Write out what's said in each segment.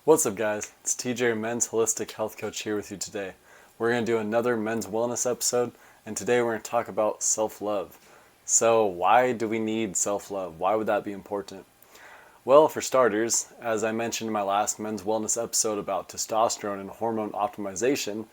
What's up, guys? It's TJ, Men's Holistic Health Coach, here with you today. We're going to do another men's wellness episode, and today we're going to talk about self-love. So why do we need self-love? Why would that be important? Well, for starters, as I mentioned in my last men's wellness episode about testosterone and hormone optimization,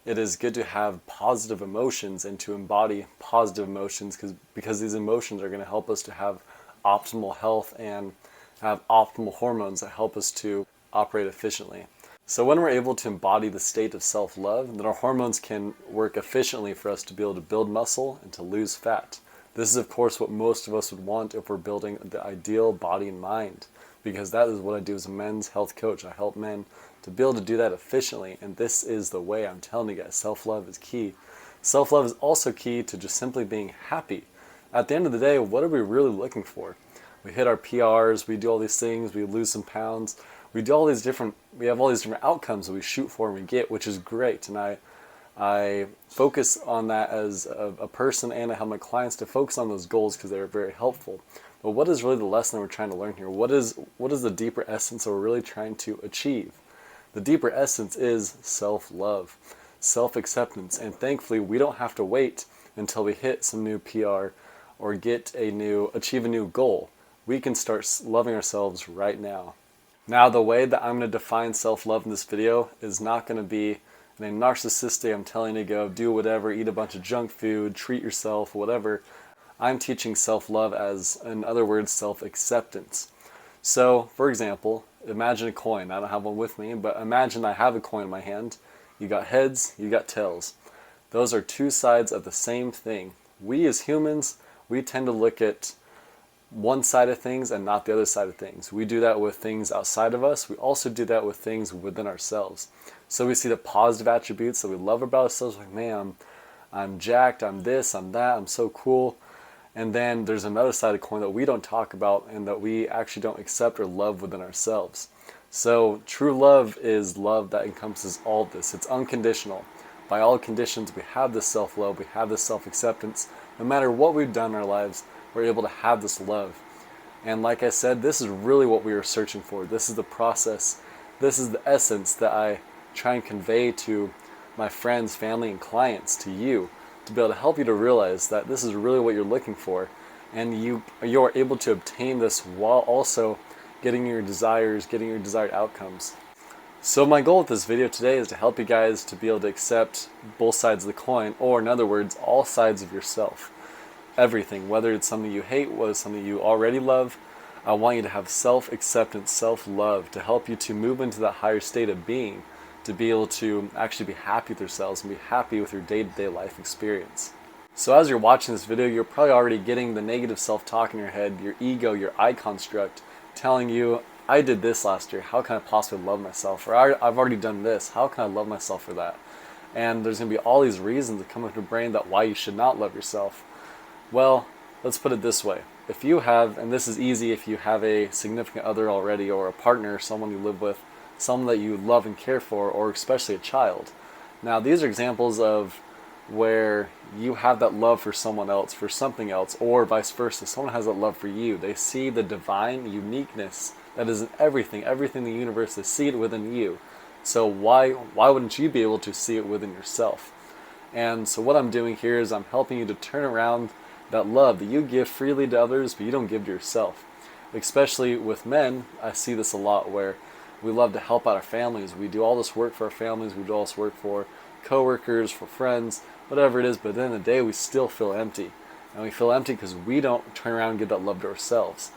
it is good to have positive emotions and to embody positive emotions because these emotions are going to help us to have optimal health and have optimal hormones that help us to operate efficiently. So when we're able to embody the state of self-love, then our hormones can work efficiently for us to be able to build muscle and to lose fat. This is, of course, what most of us would want if we're building the ideal body and mind, because that is what I do as a men's health coach. I help men to be able to do that efficiently, and this is the way. I'm telling you guys, self-love is key. Self-love is also key to just simply being happy. At the end of the day, what are we really looking for? We hit our PRs, we do all these things, we lose some pounds, we have all these different outcomes that we shoot for and we get, which is great. And I focus on that as a person, and I help my clients to focus on those goals because they're very helpful. But what is really the lesson we're trying to learn here? What is the deeper essence that we're really trying to achieve? The deeper essence is self-love, self-acceptance, and thankfully we don't have to wait until we hit some new PR or achieve a new goal. We can start loving ourselves right now. Now, the way that I'm going to define self-love in this video is not going to be in a narcissistic, I'm telling you to go do whatever, eat a bunch of junk food, treat yourself, whatever. I'm teaching self-love as, in other words, self-acceptance. So, for example, imagine a coin. I don't have one with me, but imagine I have a coin in my hand. You got heads, you got tails. Those are two sides of the same thing. We as humans, we tend to look at one side of things and not the other side of things. We do that with things outside of us. We also do that with things within ourselves. So we see the positive attributes that we love about ourselves, like, man, I'm jacked, I'm this, I'm that, I'm so cool. And then there's another side of the coin that we don't talk about and that we actually don't accept or love within ourselves. So true love is love that encompasses all of this. It's unconditional. By all conditions, we have this self-love, we have this self-acceptance. No matter what we've done in our lives, we're able to have this love. And like I said, this is really what we are searching for. This is the process. This is the essence that I try and convey to my friends, family, and clients, to you, to be able to help you to realize that this is really what you're looking for. And you are able to obtain this while also getting your desired outcomes. So my goal with this video today is to help you guys to be able to accept both sides of the coin, or in other words, all sides of yourself. Everything, whether it's something you hate, whether it's something you already love, I want you to have self-acceptance, self-love to help you to move into that higher state of being, to be able to actually be happy with yourselves and be happy with your day-to-day life experience. So as you're watching this video, you're probably already getting the negative self-talk in your head, your ego, your I construct, telling you, I did this last year, how can I possibly love myself? Or I've already done this, how can I love myself for that? And there's going to be all these reasons that come into your brain that why you should not love yourself. Well, let's put it this way. If you have, and this is easy if you have a significant other already, or a partner, someone you live with, someone that you love and care for, or especially a child. Now, these are examples of where you have that love for someone else, for something else, or vice versa. Someone has that love for you. They see the divine uniqueness that is in everything in the universe. They see it within you. So why wouldn't you be able to see it within yourself? And so what I'm doing here is I'm helping you to turn around that love that you give freely to others, but you don't give to yourself. Especially with men, I see this a lot where we love to help out our families. We do all this work for our families, we do all this work for coworkers, for friends, whatever it is, but at the end of the day, we still feel empty. And we feel empty because we don't turn around and give that love to ourselves.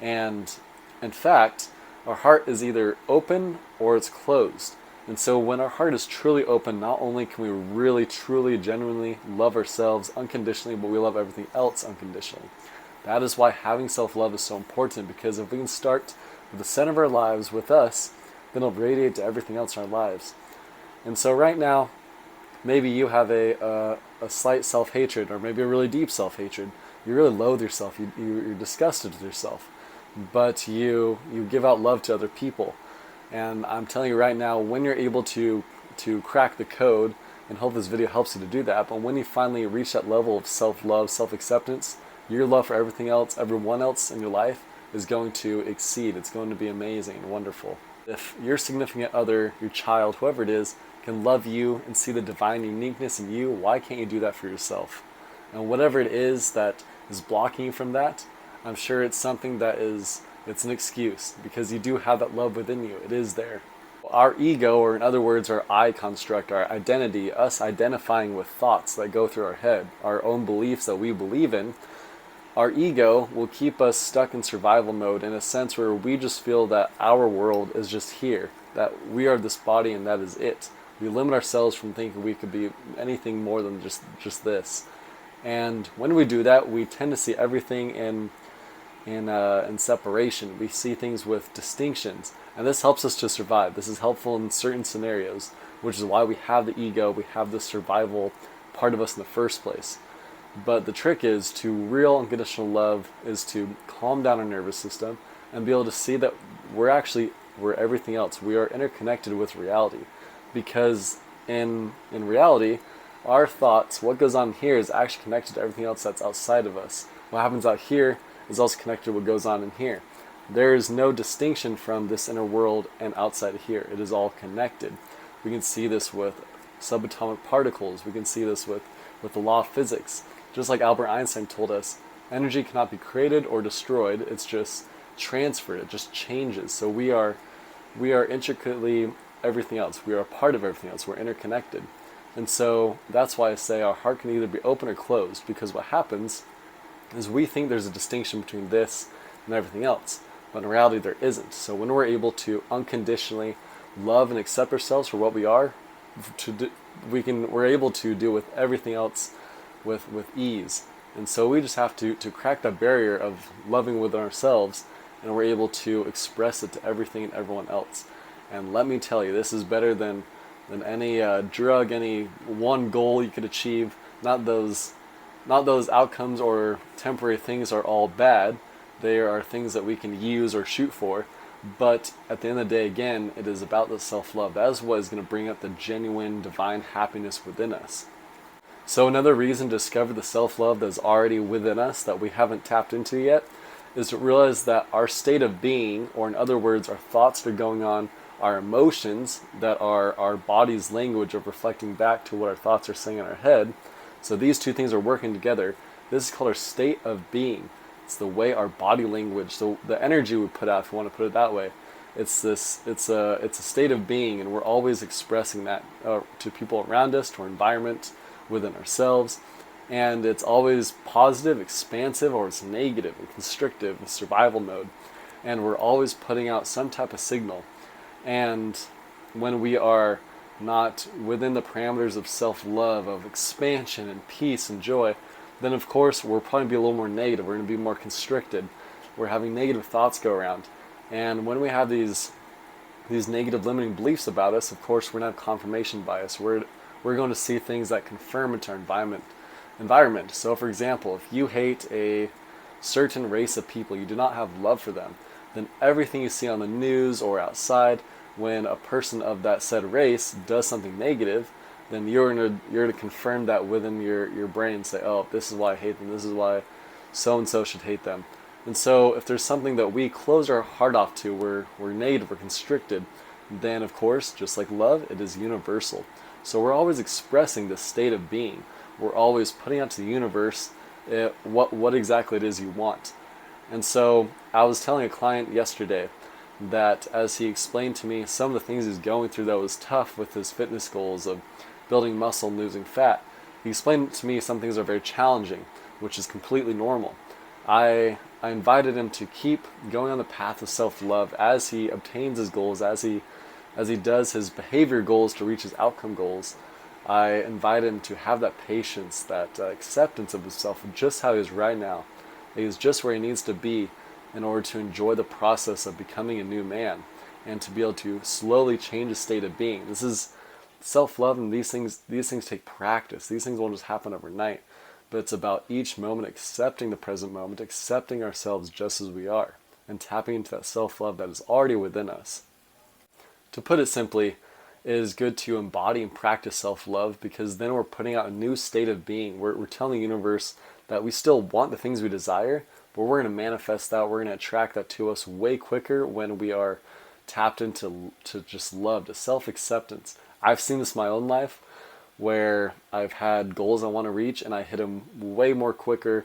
And in fact, our heart is either open or it's closed. And so when our heart is truly open, not only can we really, truly, genuinely love ourselves unconditionally, but we love everything else unconditionally. That is why having self-love is so important, because if we can start with the center of our lives with us, then it'll radiate to everything else in our lives. And so right now, maybe you have a slight self-hatred, or maybe a really deep self-hatred. You really loathe yourself, you're disgusted with yourself, but you give out love to other people. And I'm telling you right now, when you're able to crack the code, and hope this video helps you to do that, but when you finally reach that level of self-love, self-acceptance, your love for everything else, everyone else in your life is going to exceed. It's going to be amazing and wonderful. If your significant other, your child, whoever it is, can love you and see the divine uniqueness in you, why can't you do that for yourself? And whatever it is that is blocking you from that, I'm sure it's something that it's an excuse, because you do have that love within you. It is there. Our ego, or in other words, our I construct, our identity, us identifying with thoughts that go through our head, our own beliefs that we believe in, our ego will keep us stuck in survival mode, in a sense where we just feel that our world is just here, that we are this body and that is it. We limit ourselves from thinking we could be anything more than just this. And when we do that, we tend to see everything in separation. We see things with distinctions, and this helps us to survive. This is helpful in certain scenarios, which is why we have the ego, we have the survival part of us in the first place. But the trick is to real unconditional love is to calm down our nervous system and be able to see that we're everything else. We are interconnected with reality, because in reality, our thoughts, what goes on here, is actually connected to everything else that's outside of us. What happens out here is also connected to what goes on in here. There is no distinction from this inner world and outside of here. It is all connected. We can see this with subatomic particles. We can see this with the law of physics. Just like Albert Einstein told us, energy cannot be created or destroyed. It's just transferred. It just changes. So we are intricately everything else. We are a part of everything else. We're interconnected. And so that's why I say our heart can either be open or closed, because what happens is we think there's a distinction between this and everything else, but in reality there isn't. So when we're able to unconditionally love and accept ourselves for what we are, we're able to deal with everything else with ease. And so we just have to crack that barrier of loving within ourselves, and we're able to express it to everything and everyone else. And let me tell you, this is better than any drug, any one goal you could achieve. Not those outcomes or temporary things are all bad. They are things that we can use or shoot for. But at the end of the day, again, it is about the self-love. That is what is going to bring up the genuine divine happiness within us. So another reason to discover the self-love that's already within us that we haven't tapped into yet is to realize that our state of being, or in other words, our thoughts that are going on, our emotions that are our body's language of reflecting back to what our thoughts are saying in our head. So these two things are working together. This is called our state of being. It's the way our body language, so the energy we put out, if you want to put it that way. It's a state of being, and we're always expressing that to people around us, to our environment, within ourselves. And it's always positive, expansive, or it's negative and constrictive in survival mode. And we're always putting out some type of signal. And when we are not within the parameters of self-love, of expansion and peace and joy, then of course we're probably going to be a little more negative. We're going to be more constricted. We're having negative thoughts go around. And when we have these negative limiting beliefs about us, of course we're going to have confirmation bias. We're going to see things that confirm into our environment. So for example, if you hate a certain race of people, you do not have love for them, then everything you see on the news or outside, when a person of that said race does something negative, then you're to confirm that within your brain and say, oh, this is why I hate them, this is why so-and-so should hate them. And so if there's something that we close our heart off to, we're negative, we're constricted, then of course, just like love, it is universal. So we're always expressing this state of being. We're always putting out to the universe what exactly it is you want. And so I was telling a client yesterday that as he explained to me some of the things he's going through that was tough with his fitness goals of building muscle and losing fat, he explained to me some things are very challenging, which is completely normal. I invited him to keep going on the path of self-love as he obtains his goals, as he does his behavior goals to reach his outcome goals. I invite him to have that patience, that acceptance of himself, just how he is right now. He is just where he needs to be in order to enjoy the process of becoming a new man and to be able to slowly change his state of being. This is self-love, and these things take practice. These things won't just happen overnight, but it's about each moment accepting the present moment, accepting ourselves just as we are, and tapping into that self-love that is already within us. To put it simply, it is good to embody and practice self-love, because then we're putting out a new state of being. We're telling the universe that we still want the things we desire, but we're going to manifest that. We're going to attract that to us way quicker when we are tapped into to just love, to self-acceptance. I've seen this in my own life where I've had goals I want to reach and I hit them way quicker,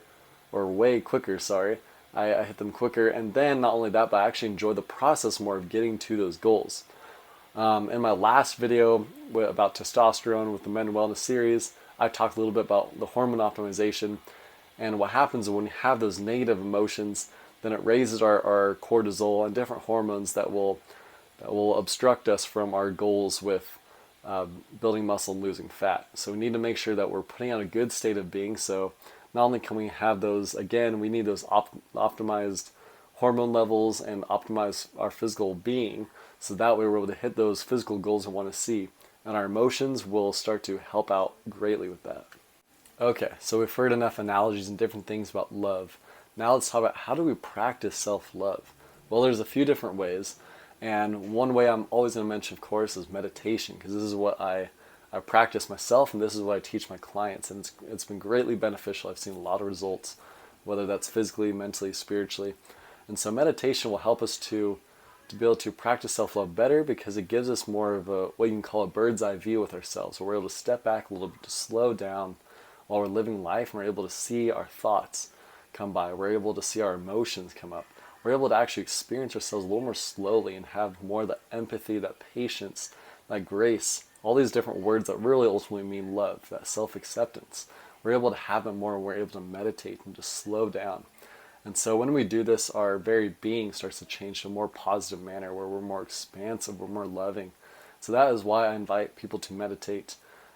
sorry. I hit them quicker, and then not only that, but I actually enjoy the process more of getting to those goals. In my last video about testosterone with the Men Wellness series, I talked a little bit about the hormone optimization, and what happens when you have those negative emotions, then it raises our cortisol and different hormones that will obstruct us from our goals with building muscle and losing fat. So we need to make sure that we're putting on a good state of being. So not only can we have those, again, we need those optimized hormone levels and optimize our physical being, so that way we're able to hit those physical goals we want to see. And our emotions will start to help out greatly with that. Okay, so we've heard enough analogies and different things about love. Now let's talk about how do we practice self-love. Well, there's a few different ways. And one way I'm always going to mention, of course, is meditation, because this is what I practice myself, and this is what I teach my clients. And it's been greatly beneficial. I've seen a lot of results, whether that's physically, mentally, spiritually. And so meditation will help us to be able to practice self-love better, because it gives us more of a, what you can call a bird's eye view with ourselves. So we're able to step back a little bit, to slow down while we're living life, and we're able to see our thoughts come by. We're able to see our emotions come up. We're able to actually experience ourselves a little more slowly and have more of that empathy, that patience, that grace, all these different words that really ultimately mean love, that self-acceptance. We're able to have them more, and we're able to meditate and just slow down. And so when we do this, our very being starts to change to a more positive manner, where we're more expansive, we're more loving. So that is why I invite people to meditate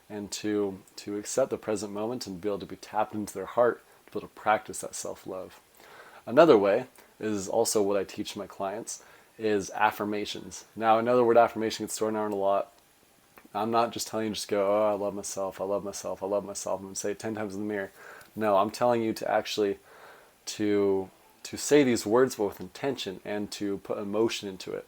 and to accept the present moment and be able to be tapped into their heart, to be able to practice that self-love. Another way is also what I teach my clients, is affirmations. Now, another word affirmation gets thrown around a lot. I'm not just telling you just go, oh, I love myself, I love myself, I love myself, and say it 10 times in the mirror. No, I'm telling you to actually to say these words, but with intention, and to put emotion into it.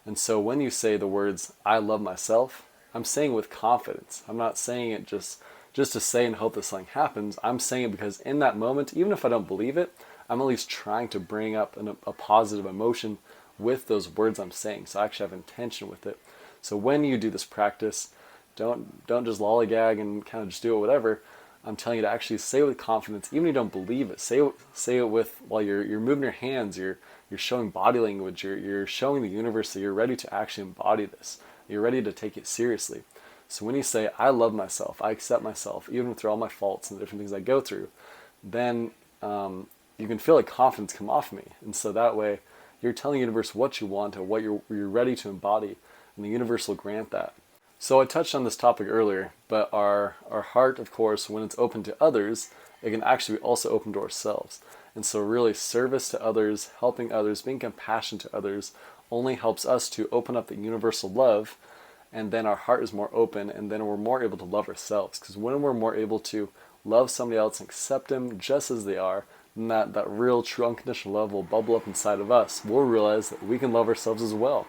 And so when you say the words, I love myself, I'm saying it with confidence. I'm not saying it just to say and hope that something happens. I'm saying it because in that moment, even if I don't believe it, I'm at least trying to bring up a positive emotion with those words I'm saying. So I actually have intention with it. So when you do this practice, don't just lollygag and kind of just do it whatever. I'm telling you to actually say it with confidence, even if you don't believe it. Say it with, while you're moving your hands, you're showing body language, you're showing the universe that you're ready to actually embody this. You're ready to take it seriously. So when you say, I love myself, I accept myself, even through all my faults and the different things I go through, then you can feel like confidence come off me. And so that way, you're telling the universe what you want and what you're ready to embody, and the universe will grant that. So I touched on this topic earlier, but our heart, of course, when it's open to others, it can actually be also open to ourselves. And so really service to others, helping others, being compassionate to others only helps us to open up the universal love, and then our heart is more open, and then we're more able to love ourselves. Because when we're more able to love somebody else and accept them just as they are, then that real, true, unconditional love will bubble up inside of us. We'll realize that we can love ourselves as well.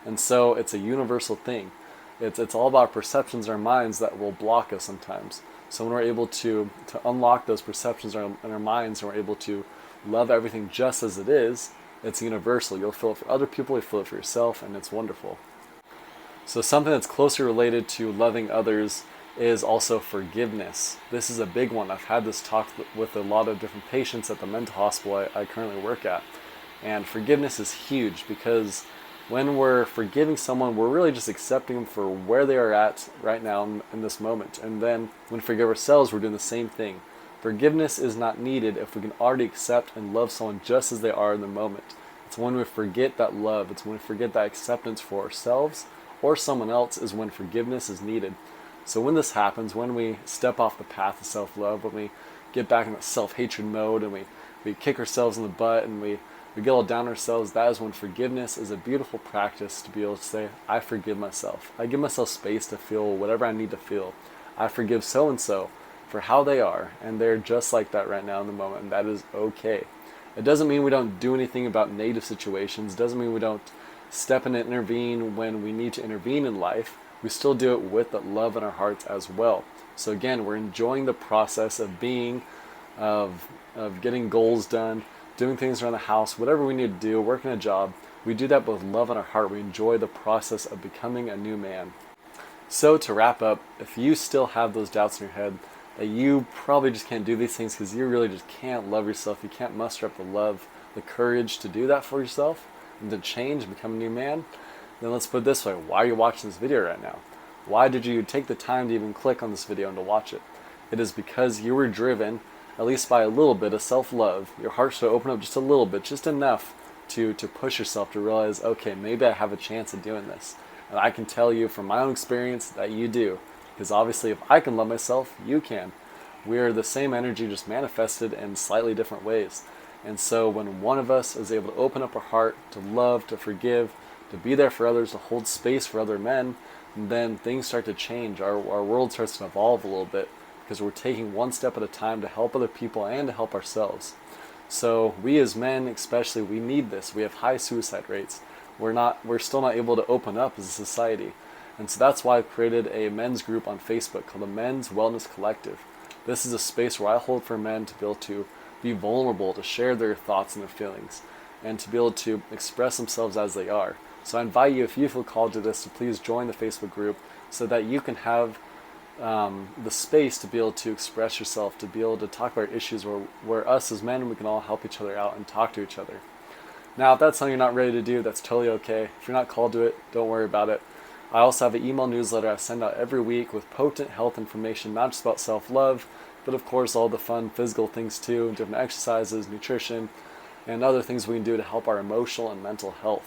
And so it's a universal thing. It's all about perceptions in our minds that will block us sometimes. So when we're able to unlock those perceptions in our minds, and we're able to love everything just as it is, it's universal. You'll feel it for other people, you'll feel it for yourself, and it's wonderful. So something that's closely related to loving others is also forgiveness. This is a big one. I've had this talk with a lot of different patients at the mental hospital I currently work at. And forgiveness is huge, because when we're forgiving someone, we're really just accepting them for where they are at right now in this moment. And then when we forgive ourselves, we're doing the same thing. Forgiveness is not needed if we can already accept and love someone just as they are in the moment. It's when we forget that love, it's when we forget that acceptance for ourselves or someone else, is when forgiveness is needed. So when this happens, when we step off the path of self-love, when we get back in that self-hatred mode, and we kick ourselves in the butt, and we get all down on ourselves, that is when forgiveness is a beautiful practice, to be able to say, I forgive myself. I give myself space to feel whatever I need to feel. I forgive so-and-so for how they are, and they're just like that right now in the moment, and that is okay. It doesn't mean we don't do anything about negative situations. It doesn't mean we don't step in and intervene when we need to intervene in life. We still do it with that love in our hearts as well. So again, we're enjoying the process of being, of getting goals done, doing things around the house, whatever we need to do, working a job. We do that with love in our heart. We enjoy the process of becoming a new man. So to wrap up, if you still have those doubts in your head that you probably just can't do these things because you really just can't love yourself, you can't muster up the love, the courage to do that for yourself and to change and become a new man, then let's put it this way. Why are you watching this video right now? Why did you take the time to even click on this video and to watch it? It is because you were driven, at least by a little bit of self-love. Your heart should open up just a little bit, just enough to push yourself to realize, okay, maybe I have a chance of doing this. And I can tell you from my own experience that you do. Because obviously if I can love myself, you can. We are the same energy, just manifested in slightly different ways. And so when one of us is able to open up our heart, to love, to forgive, to be there for others, to hold space for other men, then things start to change. Our world starts to evolve a little bit because we're taking one step at a time to help other people and to help ourselves. So we as men especially, we need this. We have high suicide rates. We're still not able to open up as a society. And so that's why I've created a men's group on Facebook called the Men's Wellness Collective. This is a space where I hold for men to be able to be vulnerable, to share their thoughts and their feelings, and to be able to express themselves as they are. So I invite you, if you feel called to this, to please join the Facebook group so that you can have the space to be able to express yourself, to be able to talk about issues where us as men, we can all help each other out and talk to each other. Now, if that's something you're not ready to do, that's totally okay. If you're not called to it, don't worry about it. I also have an email newsletter I send out every week with potent health information, not just about self-love, but of course all the fun physical things too, different exercises, nutrition, and other things we can do to help our emotional and mental health.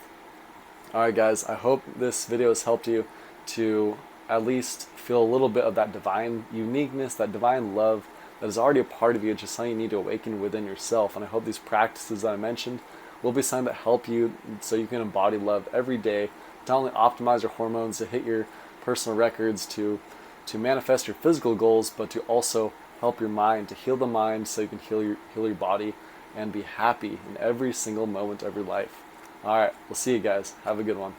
Alright guys, I hope this video has helped you to at least feel a little bit of that divine uniqueness, that divine love that is already a part of you, just something you need to awaken within yourself. And I hope these practices that I mentioned will be something that help you so you can embody love every day, not only optimize your hormones to hit your personal records, to manifest your physical goals, but to also help your mind, to heal the mind so you can heal your body and be happy in every single moment of your life. Alright, we'll see you guys. Have a good one.